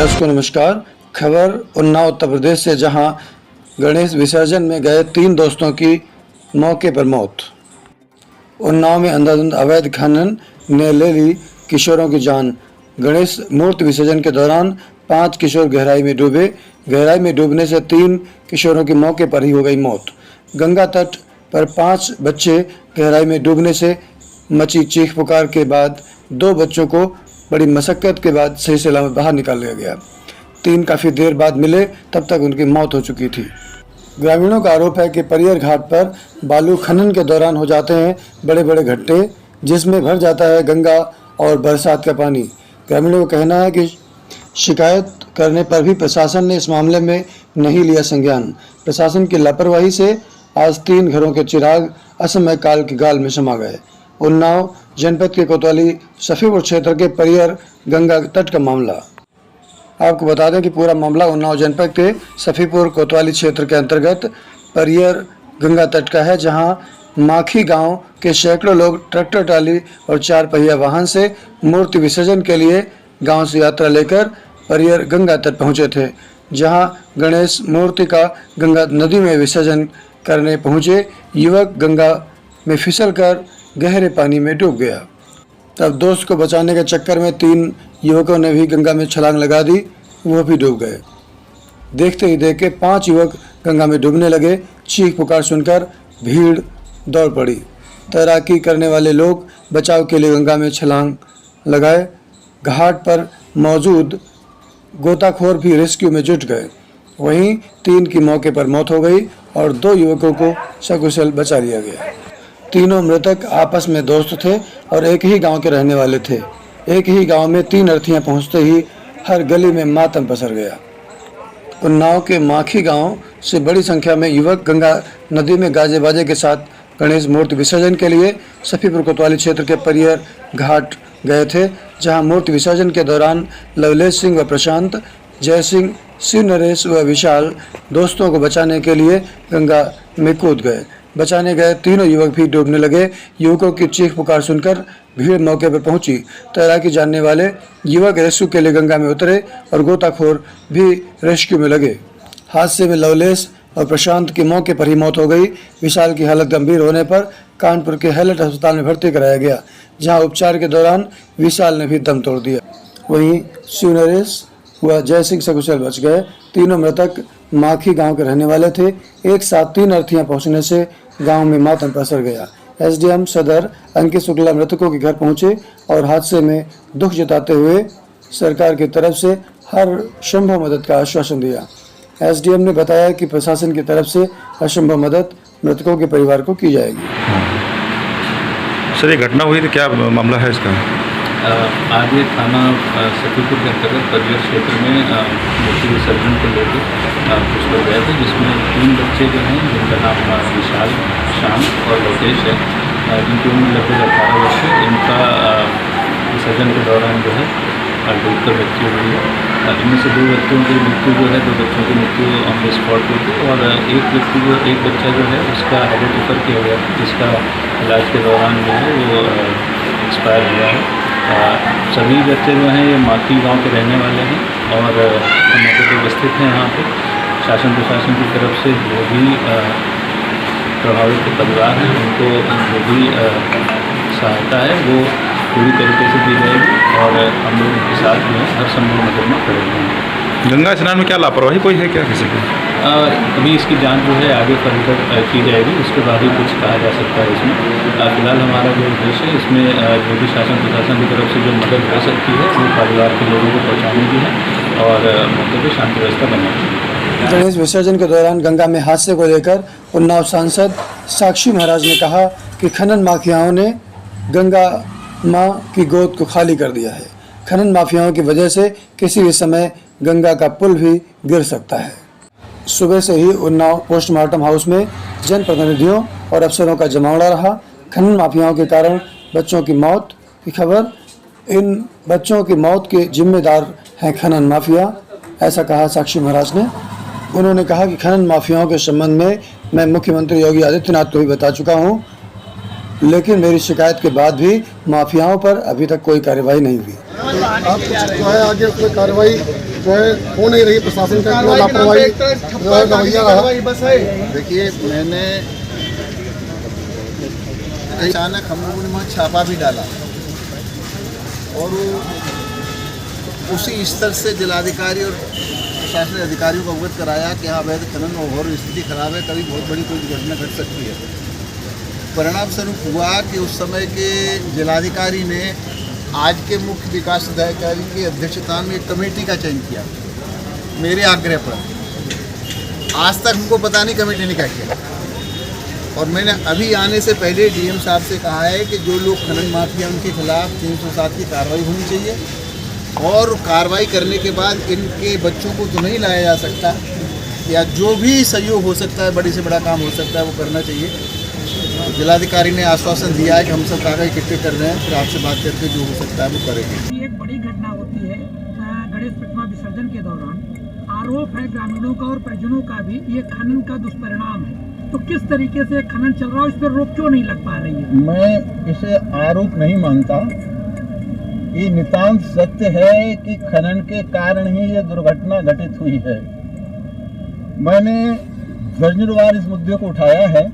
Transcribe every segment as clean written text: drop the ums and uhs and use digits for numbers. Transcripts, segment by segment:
दर्शकों नमस्कार। खबर उन्नाव उत्तर प्रदेश से, जहां गणेश विसर्जन में गए 3 दोस्तों की मौके पर मौत। उन्नाव में अंधाधुंध अवैध खनन ने ले ली किशोरों की जान। गणेश मूर्ति विसर्जन के दौरान 5 किशोर गहराई में डूबे। गहराई में डूबने से 3 किशोरों की मौके पर ही हो गई मौत। गंगा तट पर 5 बच्चे गहराई में डूबने से मची चीख पुकार के बाद 2 बच्चों को बड़ी मशक्कत के बाद सही सलामत बाहर निकाल लिया गया। 3 काफ़ी देर बाद मिले, तब तक उनकी मौत हो चुकी थी। ग्रामीणों का आरोप है कि परियर घाट पर बालू खनन के दौरान हो जाते हैं बड़े बड़े गड्ढे, जिसमें भर जाता है गंगा और बरसात का पानी। ग्रामीणों का कहना है कि शिकायत करने पर भी प्रशासन ने इस मामले में नहीं लिया संज्ञान। प्रशासन की लापरवाही से आज 3 घरों के चिराग असमय काल की गाल में समा गए। उन्नाव जनपद के कोतवाली सफीपुर क्षेत्र के परियर गंगा तट का मामला। आपको बता दें कि पूरा मामला उन्नाव जनपद के सफीपुर कोतवाली क्षेत्र के अंतर्गत परियर गंगा तट का है, जहां माखी गांव के सैकड़ों लोग ट्रैक्टर ट्राली और 4 पहिया वाहन से मूर्ति विसर्जन के लिए गांव से यात्रा लेकर परियर गंगा तट पहुंचे थे। जहां गणेश मूर्ति का गंगा नदी में विसर्जन करने पहुंचे युवक गंगा में फिसलकर गहरे पानी में डूब गया। तब दोस्त को बचाने के चक्कर में 3 युवकों ने भी गंगा में छलांग लगा दी, वो भी डूब गए। देखते ही देखते 5 युवक गंगा में डूबने लगे। चीख पुकार सुनकर भीड़ दौड़ पड़ी। तैराकी करने वाले लोग बचाव के लिए गंगा में छलांग लगाए। घाट पर मौजूद गोताखोर भी रेस्क्यू में जुट गए। वहीं 3 की मौके पर मौत हो गई और 2 युवकों को सकुशल बचा लिया गया। तीनों मृतक आपस में दोस्त थे और एक ही गांव के रहने वाले थे। एक ही गांव में 3 अर्थियां पहुंचते ही हर गली में मातम पसर गया। उन्नाव के माखी गांव से बड़ी संख्या में युवक गंगा नदी में गाजे बाजे के साथ गणेश मूर्ति विसर्जन के लिए सफीपुर कोतवाली क्षेत्र के परियर घाट गए थे, जहां मूर्ति विसर्जन के दौरान लवलेश सिंह व प्रशांत, जय सिंह, शिव नरेश व विशाल दोस्तों को बचाने के लिए गंगा में कूद गए। बचाने गए तीनों युवक भी डूबने लगे। युवकों की चीख पुकार सुनकर भीड़ मौके पर पहुंची। तैराकी जानने वाले युवक रेस्क्यू के लिए गंगा में उतरे और गोताखोर भी रेस्क्यू में लगे। हादसे में लवलेश और प्रशांत की मौके पर ही मौत हो गई। विशाल की हालत गंभीर होने पर कानपुर के हैलट अस्पताल में भर्ती कराया गया, जहां उपचार के दौरान विशाल ने भी दम तोड़ दिया। वहीं शिव नरेश व जय सिंह सकुशल बच गए। तीनों मृतक माखी गांव के रहने वाले थे। एक साथ 3 अर्थियां पहुंचने से गांव में मातम पसर गया। एसडीएम सदर अंकित शुक्ला मृतकों के घर पहुंचे और हादसे में दुख जताते हुए सरकार की तरफ से हर संभव मदद का आश्वासन दिया। एसडीएम ने बताया कि प्रशासन की तरफ से हर संभव मदद मृतकों के परिवार को की जाएगी। सर, ये घटना हुई तो क्या मामला है इसका? आज ये थाना सफीपुर के अंतर्गत परियर क्षेत्र में मूर्ति विसर्जन को लेकर कुछ लोग गए थे, जिसमें 3 बच्चे जो हैं, जिनका नाम विशाल, श्याम और लोकेश है, जिनकी उम्र लगभग 18 वर्ष है। इनका विसर्जन के दौरान जो है डूबकर मृत्यु हुई है। इनमें से 2 बच्चों की मृत्यु जो है 2 बच्चों की मृत्यु ऑन द स्पॉट हुई थी और एक बच्चा जो है उसका हेड रेफर किया गया, जिसका इलाज के दौरान जो है वो एक्सपायर हुआ है। सभी बच्चे जो हैं ये माखी गांव के रहने वाले हैं और मौके पर उपस्थित हैं। यहाँ पे शासन प्रशासन की तरफ से जो भी प्रभावित परिवार हैं उनको जो भी सहायता है वो पूरी तरीके से दी जाएगी और हम लोग के साथ में हर संभव मदद में खड़े हैं। गंगा स्नान में क्या लापरवाही कोई है क्या किसी की? अभी इसकी जांच जो है आगे फर्दर की जाएगी, उसके बाद ही कुछ कहा जा सकता है इसमें। फिलहाल हमारा जो उद्देश्य है इसमें जो भी शासन प्रशासन की तरफ से जो मदद हो सकती है वो परिवार के लोगों को पहुँचाने की है और मौके पर शांति व्यवस्था बनानी है। गणेश विसर्जन के दौरान गंगा में हादसे को लेकर उन्नाव सांसद साक्षी महाराज ने कहा कि खनन माफियाओं ने गंगा माँ की गोद को खाली कर दिया है। खनन माफियाओं की वजह से किसी भी समय गंगा का पुल भी गिर सकता है। सुबह से ही उन्नाव पोस्टमार्टम हाउस में जनप्रतिनिधियों और अफसरों का जमावड़ा रहा। खनन माफियाओं के कारण बच्चों की मौत की खबर। इन बच्चों की मौत के जिम्मेदार हैं खनन माफिया, ऐसा कहा साक्षी महाराज ने। उन्होंने कहा कि खनन माफियाओं के संबंध में मैं मुख्यमंत्री योगी आदित्यनाथ को भी बता चुका हूँ, लेकिन मेरी शिकायत के बाद भी माफियाओं पर अभी तक कोई कार्रवाई नहीं हुई। आप जो है आगे कोई कार्रवाई जो है हो नहीं रही, प्रशासन का लापरवाही रवैया रहा। देखिए, मैंने अचानक हम लोगों ने वहाँ छापा भी डाला और उसी स्तर से जिलाधिकारी और प्रशासनिक अधिकारियों को अवगत कराया कि हाँ अवैध खनन और स्थिति खराब है, कभी बहुत बड़ी कोई दुर्घटना घट सकती है। परिणाम स्वरूप हुआ कि उस समय के जिलाधिकारी ने आज के मुख्य विकास अधिकारी की अध्यक्षता में एक कमेटी का चयन किया मेरे आग्रह पर। आज तक हमको पता नहीं कमेटी ने क्या किया, और मैंने अभी आने से पहले डीएम साहब से कहा है कि जो लोग खनन माफिया उनके खिलाफ 307 की कार्रवाई होनी चाहिए, और कार्रवाई करने के बाद इनके बच्चों को तो नहीं लाया जा सकता, या जो भी सहयोग हो सकता है, बड़ी से बड़ा काम हो सकता है, वो करना चाहिए। जिलाधिकारी ने आश्वासन दिया है कि हम सब कागज इकट्ठे कर रहे हैं, फिर आपसे बात करके जो हो सकता है वो करेंगे। एक बड़ी घटना होती है गणेश प्रतिमा विसर्जन के दौरान, आरोप है ग्रामीणों का और परिजनों का भी, ये खनन का दुष्परिणाम है। तो किस तरीके से खनन चल रहा है, इस पर रोक क्यों नहीं लग पा रही है? मैं इसे आरोप नहीं मानता, ये नितांत सत्य है कि खनन के कारण ही ये दुर्घटना घटित हुई है। मैंने दर्जनवार इस मुद्दे को उठाया है,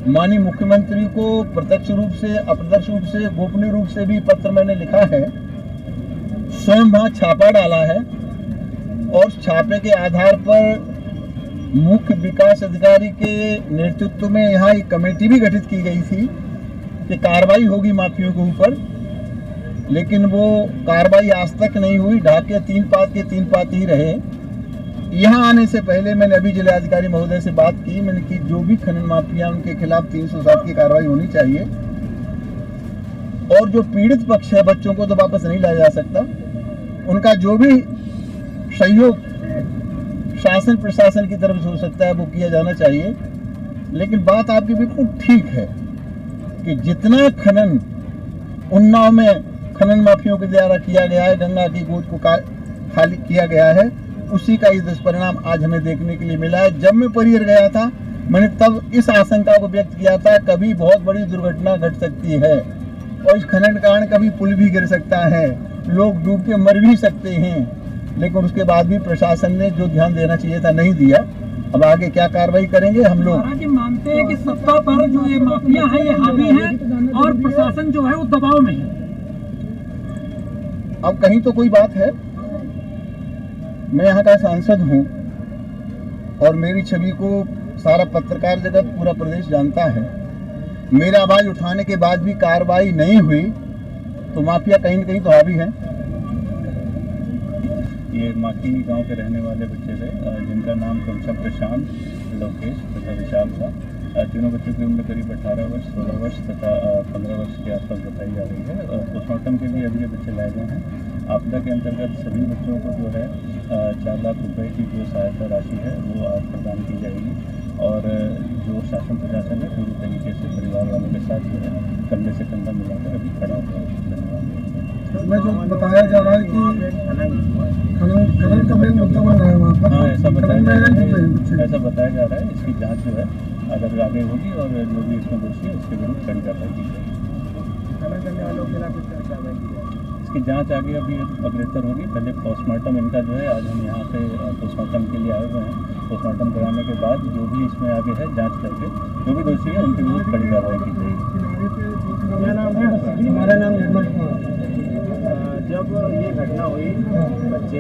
माननीय मुख्यमंत्री को प्रत्यक्ष रूप से, अप्रत्यक्ष रूप से, गोपनीय रूप से भी पत्र मैंने लिखा है, स्वयं वहाँ छापा डाला है, और छापे के आधार पर मुख्य विकास अधिकारी के नेतृत्व में यहाँ एक कमेटी भी गठित की गई थी कि कार्रवाई होगी माफियों के ऊपर, लेकिन वो कार्रवाई आज तक नहीं हुई। ढाके तीन पात ही रहे। यहाँ आने से पहले मैंने अभी जिलाधिकारी महोदय से बात की, मैंने कि जो भी खनन माफिया उनके खिलाफ 307 की कार्रवाई होनी चाहिए, और जो पीड़ित पक्ष है बच्चों को तो वापस नहीं लाया जा सकता, उनका जो भी सहयोग शासन प्रशासन की तरफ से हो सकता है वो किया जाना चाहिए। लेकिन बात आपकी बिल्कुल ठीक है कि जितना खनन उन्नाव में खनन माफियों के द्वारा किया गया है, गंगा की गोद को खाली किया गया है, उसी का ये दुष्परिणाम आज हमें देखने के लिए मिला है। जब मैं परियर गया था, मैंने तब इस आशंका को व्यक्त किया था कभी बहुत बड़ी दुर्घटना घट सकती है, और इस खनन के कारण कभी पुल भी गिर सकता है, लोग डूब के मर भी सकते हैं। लेकिन उसके बाद भी प्रशासन ने जो ध्यान देना चाहिए था नहीं दिया। अब आगे क्या कार्रवाई करेंगे हम लोग? मानते हैं कि सत्ता पर जो ये माफिया है ये हावी है, और प्रशासन जो है वो दबाव में है। अब कहीं तो कोई बात है। मैं यहाँ का सांसद हूँ, और मेरी छवि को सारा पत्रकार जगत, पूरा प्रदेश जानता है। मेरा आवाज उठाने के बाद भी कार्रवाई नहीं हुई तो माफिया कहीं न कहीं तो हावी है। ये माकी गांव के रहने वाले बच्चे थे, जिनका नाम कमशा प्रशांत, लोकेश तथा विशाल था। तीनों बच्चों की उम्र करीब 18 वर्ष, 16 वर्ष तथा 15 वर्ष के आसपास बताई जा रही है। पोस्टमार्टम के लिए अभी ये बच्चे लाए गए हैं। आपदा के अंतर्गत सभी बच्चों को जो है 4 लाख रुपए की जो सहायता राशि है वो आज प्रदान की जाएगी, और जो शासन प्रशासन है पूरी तरीके से परिवार वालों के साथ जो है कंधे से कंधा मिलाकर अभी खड़ा हुआ है। धन्यवाद। इसमें जो बताया जा रहा है कि खनन का मेन मुद्दा बन रहा है वहाँ पर। हाँ, ऐसा बताया जा रहा है। इसकी जांच जो है अगर आगे होगी, और जो भी इसमें दोषी है उसके विरुद्ध कड़ी कार्रवाई की जाएगी। खनन करने वालों के खिलाफ कार्रवाई की जाएगी। इसकी जांच आगे अभी अग्रसर होगी। पहले पोस्टमार्टम इनका जो है, आज हम यहाँ पे पोस्टमार्टम के लिए आए हुए हैं। पोस्टमार्टम कराने के बाद जो भी इसमें आगे है जांच करके जो भी दोषी है उनके विरुद्ध कड़ी कार्रवाई की जाएगी। क्या नाम है? हमारा नाम निर्मल कुमार। जब ये घटना हुई, बच्चे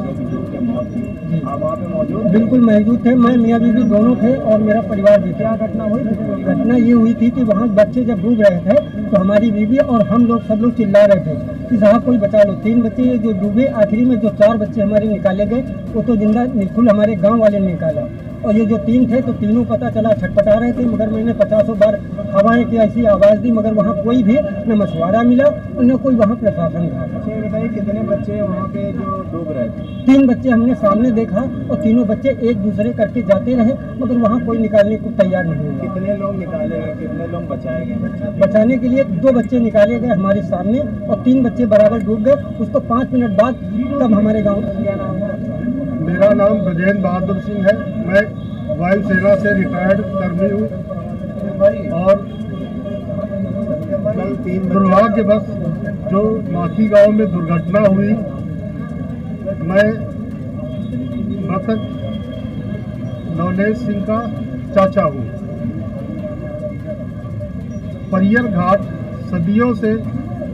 की जो मौत थी, आप वहाँ पे मौजूद? बिल्कुल मौजूद थे, मैं मियाँ बीवी दोनों थे और मेरा परिवार भी। क्या घटना हुई? घटना ये हुई थी कि वहाँ बच्चे जब डूब रहे थे तो हमारी बीवी और हम लोग सब लोग चिल्ला रहे थे कि साहब कोई बचा लो। 3 बच्चे जो डूबे, आखिरी में जो 4 बच्चे हमारे निकाले गए वो तो जिंदा बिल्कुल हमारे गाँव वाले ने निकाला, और ये जो 3 थे तो तीनों पता चला छटपटा रहे थे। मगर मैंने 50 बार हवाएं की ऐसी आवाज़ दी, मगर वहाँ कोई भी न मछुआरा मिला और न कोई वहाँ प्रशासन था। अच्छा, बताइए कितने बच्चे वहाँ पे जो डूब रहे थे? 3 बच्चे हमने सामने देखा, और तीनों बच्चे एक दूसरे करके जाते रहे, मगर वहाँ कोई निकालने को तैयार नहीं हुआ। कितने लोग निकाले गए, कितने लोग बचाए गए? बचाने के लिए 2 बच्चे निकाले गए हमारे सामने, और 3 बच्चे बराबर डूब गए। उसको 5 मिनट बाद तब हमारे गाँव। क्या नाम है? मेरा नाम ब्रजेंद्र बहादुर सिंह है। मैं वायुसेना से रिटायर्ड कर्मी हूँ, और दुर्भाग्यवश जो माकी गांव में दुर्घटना हुई, मैं मृतक नवलेश सिंह का चाचा हूँ। परियर घाट सदियों से,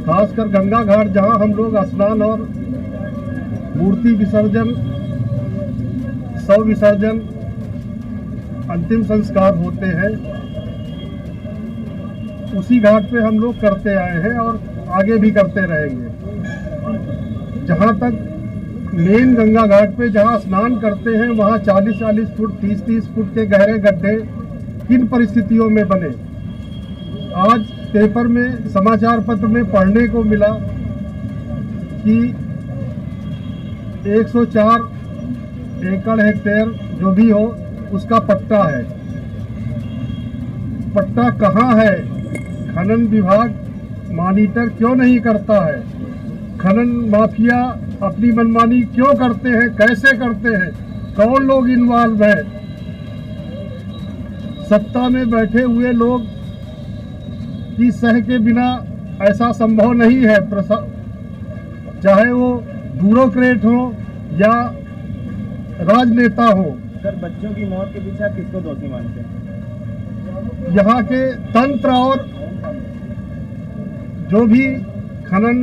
खासकर गंगा घाट जहाँ हम लोग स्नान और मूर्ति विसर्जन, शव विसर्जन, अंतिम संस्कार होते हैं, उसी घाट पे हम लोग करते आए हैं और आगे भी करते रहेंगे। जहाँ तक मेन गंगा घाट पे जहाँ स्नान करते हैं वहाँ 40-40 फुट 30-30 फुट के गहरे गड्ढे किन परिस्थितियों में बने। आज पेपर में, समाचार पत्र में पढ़ने को मिला कि 104 एकड़ हेक्टेयर जो भी हो उसका पट्टा है। पट्टा कहाँ है? खनन विभाग मॉनिटर क्यों नहीं करता है? खनन माफिया अपनी मनमानी क्यों करते हैं? कैसे करते हैं? कौन लोग इन्वॉल्व हैं? सत्ता में बैठे हुए लोग की सह के बिना ऐसा संभव नहीं है। चाहे वो ब्यूरोक्रेट हो या राजनेता हो। सर, बच्चों की मौत के पीछे आप किसको दोषी मानते हैं? यहाँ के तंत्र और जो भी खनन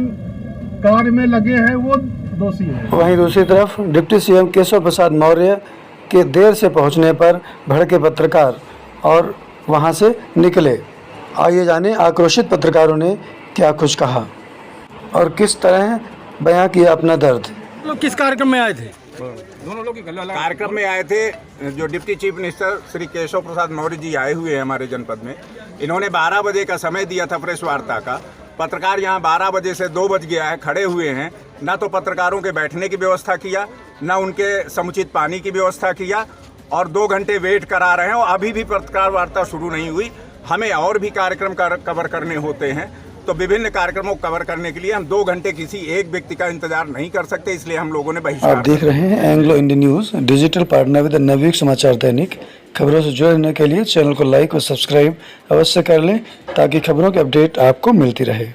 कार्य में लगे हैं वो दोषी हैं। वहीं दूसरी तरफ डिप्टी सीएम केशव प्रसाद मौर्य के देर से पहुंचने पर भड़के पत्रकार और वहां से निकले। आइए जाने आक्रोशित पत्रकारों ने क्या कुछ कहा और किस तरह बयां किया अपना दर्द। लोग किस कार्यक्रम में आए थे? कार्यक्रम में आए थे जो deputy chief minister Shri Keshav Prasad Maurya ji आए हुए हैं हमारे जनपद में। इन्होंने 12 बजे का समय दिया था प्रेस वार्ता का। पत्रकार यहाँ 12 बजे से 2 बज गया है खड़े हुए हैं। ना तो पत्रकारों के बैठने की व्यवस्था किया, ना उनके समुचित पानी की व्यवस्था किया और 2 घंटे वेट करा रहे हैं और अभी भी पत्रकार वार्ता शुरू नहीं हुई। हमें और भी कार्यक्रम कवर करने होते हैं, तो विभिन्न कार्यक्रमों को कवर करने के लिए हम 2 घंटे किसी एक व्यक्ति का इंतजार नहीं कर सकते, इसलिए हम लोगों ने बहिष्कार। आप देख रहे हैं Anglo Indian news, digital partner with Navyug Samachar Dainik. खबरों से जुड़े रहने के लिए चैनल को लाइक और सब्सक्राइब अवश्य कर लें ताकि खबरों की अपडेट आपको मिलती रहे।